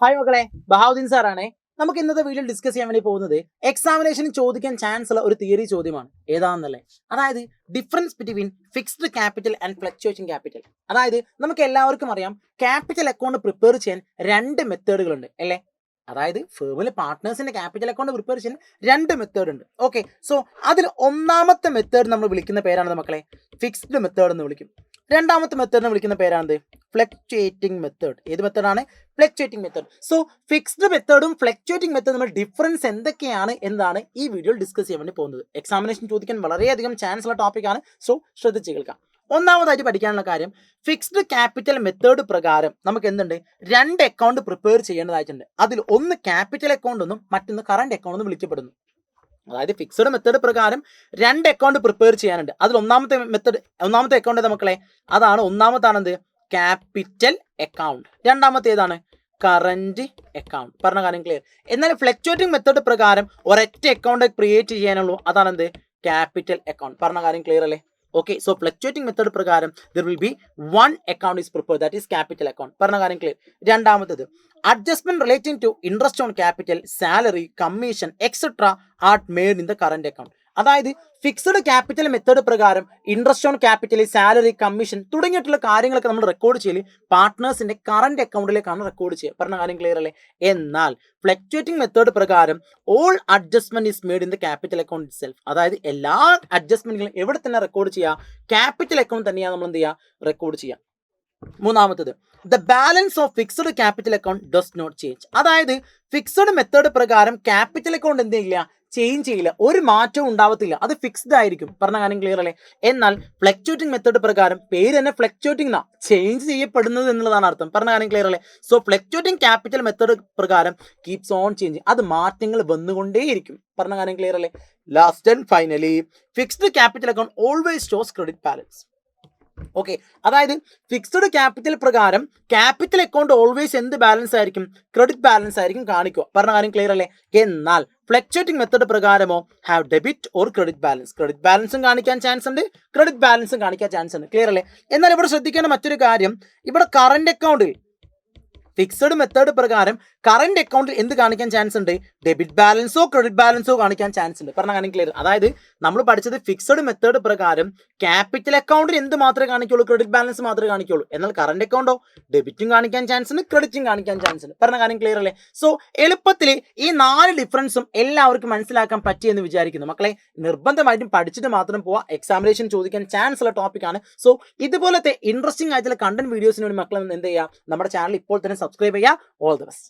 Hi മക്കളെ, ബഹാവുദ്ദീൻ സാറാണേ. നമുക്ക് ഇന്നത്തെ വീഡിയോ ഡിസ്കസ് ചെയ്യാൻ വേണ്ടി പോകുന്നത് എക്സാമിനേഷന് ചോദിക്കാൻ ചാൻസ് ഉള്ള ഒരു തിയറി ചോദ്യമാണ്. ഏതാണെന്നല്ലേ? അതായത് difference between fixed capital and fluctuating capital. അതായത് നമുക്ക് എല്ലാവർക്കും അറിയാം, ക്യാപിറ്റൽ അക്കൗണ്ട് പ്രിപ്പയർ ചെയ്യാൻ രണ്ട് മെത്തേഡുകളുണ്ട് അല്ലേ? അതായത് ഫേമിലെ പാർട്ട്നേഴ്സിന്റെ ക്യാപിറ്റൽ അക്കൗണ്ട് പ്രിപ്പയർ ചെയ്യാൻ രണ്ട് മെത്തേഡ് ഉണ്ട്. ഓക്കെ, സോ അതിൽ ഒന്നാമത്തെ മെത്തേഡ് നമ്മൾ വിളിക്കുന്ന പേരാണ് മക്കളെ ഫിക്സ്ഡ് മെത്തേഡ് എന്ന് വിളിക്കും. രണ്ടാമത്തെ മെത്തേഡിനെ വിളിക്കുന്ന പേരാണ് ഫ്ലക്ച്വേറ്റിംഗ് മെത്തേഡ്. ഏത് മെത്തേഡാണ്? Fluctuating method. സോ ഫിക്സ്ഡ് മെത്തേഡും ഫ്ലക്ച്വേറ്റിംഗ് മെത്തേഡും തമ്മിൽ ഡിഫറൻസ് എന്തൊക്കെയാണ് എന്നാണ് ഈ വീഡിയോയിൽ ഡിസ്കസ് ചെയ്യാൻ വേണ്ടി പോകുന്നത്. എക്സാമിനേഷൻ ചോദിക്കാൻ വളരെയധികം ചാൻസ് ഉള്ള ടോപ്പിക്കാണ്. സോ ശ്രദ്ധിച്ച് കേൾക്കാം. ഒന്നാമതായിട്ട് പഠിക്കാനുള്ള കാര്യം, ഫിക്സ്ഡ് ക്യാപിറ്റൽ മെത്തേഡ് പ്രകാരം നമുക്ക് എന്തുണ്ട്? രണ്ട് അക്കൗണ്ട് പ്രിപ്പയർ ചെയ്യേണ്ടതായിട്ടുണ്ട്. അതിൽ ഒന്ന് ക്യാപിറ്റൽ അക്കൗണ്ട് എന്നും മറ്റൊന്ന് കറണ്ട് അക്കൗണ്ട് എന്നും വിളിക്കപ്പെടുന്നു. അതായത് ഫിക്സ്ഡ് മെത്തേഡ് പ്രകാരം രണ്ട് അക്കൗണ്ട് പ്രിപ്പയർ ചെയ്യാനുണ്ട്. അതിൽ ഒന്നാമത്തെ അക്കൗണ്ട് മക്കളെ, ഒന്നാമത്താണെന്ത്? Capital account. രണ്ടാമത്തേതാണ് കറന്റ് അക്കൗണ്ട്. പറഞ്ഞ കാര്യം ക്ലിയർ? എന്നാൽ ഫ്ലക്ച്വേറ്റിംഗ് മെത്തേഡ് പ്രകാരം ഒരൊറ്റ അക്കൗണ്ട് ക്രിയേറ്റ് ചെയ്യാനുള്ളൂ. അതാണെന്ത്? Capital account. പറഞ്ഞ കാര്യം ക്ലിയർ അല്ലേ? Okay, so fluctuating method പ്രകാരം there will be one account is prepared, that is capital account. പറഞ്ഞ കാര്യം ക്ലിയർ? രണ്ടാമത്തേത് adjustment relating to interest on capital, salary, commission, etc. are made in the current account. അതായത് fixed capital method പ്രകാരം interest on capital, salary, commission തുടങ്ങിയിട്ടുള്ള കാര്യങ്ങളൊക്കെ നമ്മൾ record ചെയ്യൽ പാർട്ട്നേഴ്സിന്റെ current അക്കൗണ്ടിലേക്കാണ് record ചെയ്യുക. പറഞ്ഞ കാര്യം ക്ലിയർ അല്ലേ? എന്നാൽ ഫ്ലക്ച്വേറ്റിംഗ് മെത്തേഡ് പ്രകാരം all adjustment is made in the capital account it self. അതായത് എല്ലാ അഡ്ജസ്റ്റ്മെന്റുകളും എവിടെ തന്നെ റെക്കോർഡ് ചെയ്യുക? ക്യാപിറ്റൽ അക്കൗണ്ട് തന്നെയാണ് നമ്മൾ എന്ത് ചെയ്യുക? റെക്കോർഡ് ചെയ്യുക. മൂന്നാമത്തത് the balance of fixed capital account does not change. അതായത് ഫിക്സ്ഡ് മെത്തേഡ് പ്രകാരം ക്യാപിറ്റൽ അക്കൗണ്ട് എന്ത് ചെയ്യില്ല? ചേഞ്ച് ചെയ്യില്ല, ഒരു മാറ്റവും ഉണ്ടാവത്തില്ല, അത് ഫിക്സ്ഡ് ആയിരിക്കും. പറഞ്ഞ കാര്യം ക്ലിയർ അല്ലേ? എന്നാൽ ഫ്ലക്ച്വേറ്റിംഗ് മെത്തേഡ് പ്രകാരം പേര് തന്നെ ഫ്ലക്ച്വേറ്റിംഗ് എന്നാ, ചേഞ്ച് ചെയ്യപ്പെടുന്നത് എന്നുള്ളതാണ് അർത്ഥം. പറഞ്ഞ കാര്യം ക്ലിയർ അല്ലേ? സോ ഫ്ലക്ച്വേറ്റിംഗ് ക്യാപിറ്റൽ മെത്തേഡ് പ്രകാരം കീപ്സ് ഓൺ ചേഞ്ച്, അത് മാറ്റങ്ങൾ വന്നുകൊണ്ടേയിരിക്കും. പറഞ്ഞ കാര്യം ക്ലിയർ അല്ലേ? Last and finally fixed capital account always shows credit balance. Okay, അതായത് ഫിക്സ്ഡ് ക്യാപിറ്റൽ പ്രകാരം ക്യാപിറ്റൽ അക്കൗണ്ട് ഓൾവേസ് എന്ത് ബാലൻസ് ആയിരിക്കും? ക്രെഡിറ്റ് ബാലൻസ് ആയിരിക്കും കാണിക്കുക. പറഞ്ഞ കാര്യം ക്ലിയർ അല്ലേ? എന്നാൽ ഫ്ലക്ച്വേറ്റിംഗ് മെത്തേഡ് പ്രകാരമോ have debit or credit balance. Credit ബാലൻസും കാണിക്കാൻ ചാൻസ് ഉണ്ട്, ക്രെഡിറ്റ് ബാലൻസും കാണിക്കാൻ ചാൻസ് ഉണ്ട്. ക്ലിയർ അല്ലേ? എന്നാൽ ഇവിടെ ശ്രദ്ധിക്കേണ്ട മറ്റൊരു കാര്യം, ഇവിടെ കറന്റ് അക്കൗണ്ടിൽ ഫിക്സ്ഡ് മെത്തേഡ് പ്രകാരം കറന്റ് അക്കൗണ്ടിൽ എന്ത് കാണിക്കാൻ ചാൻസ് ഉണ്ട്? ഡെബിറ്റ് ബാലൻസോ ക്രെഡിറ്റ് ബാലൻസോ കാണിക്കാൻ ചാൻസ് ഉണ്ട്. പറഞ്ഞ കാര്യം ക്ലിയർ? അതായത് നമ്മൾ പഠിച്ചത് ഫിക്സ്ഡ് മെത്തേഡ് പ്രകാരം ക്യാപിറ്റൽ അക്കൗണ്ടിൽ എന്ത് മാത്രമേ കാണിക്കുള്ളൂ? ക്രെഡിറ്റ് ബാലൻസ് മാത്രമേ കാണിക്കുള്ളൂ. എന്നാൽ കറന്റ് അക്കൗണ്ടോ ഡെബിറ്റും കാണിക്കാൻ ചാൻസ് ഉണ്ട്, ക്രെഡിറ്റും കാണിക്കാൻ ചാൻസ് ഉണ്ട്. പറഞ്ഞ കാര്യം ക്ലിയർ അല്ലേ? സോ എളുപ്പത്തിൽ ഈ 4 ഡിഫറൻസും എല്ലാവർക്കും മനസ്സിലാക്കാൻ പറ്റിയെന്ന് വിചാരിക്കുന്നു. മക്കളെ നിർബന്ധമായിട്ടും പഠിച്ചിട്ട് മാത്രം പോവാ, എക്സാമിനേഷൻ ചോദിക്കാൻ ചാൻസ് ഉള്ള ടോപ്പിക്കാണ്. സോ ഇതുപോലത്തെ ഇൻട്രസ്റ്റിംഗ് ആയിട്ടുള്ള കണ്ടന്റ് വീഡിയോസിന് വേണ്ടി മക്കളെ എന്ത് ചെയ്യുക? നമ്മുടെ ചാനൽ ഇപ്പോൾ തന്നെ സബ്സ്ക്രൈബ് ചെയ്യുക. All the best.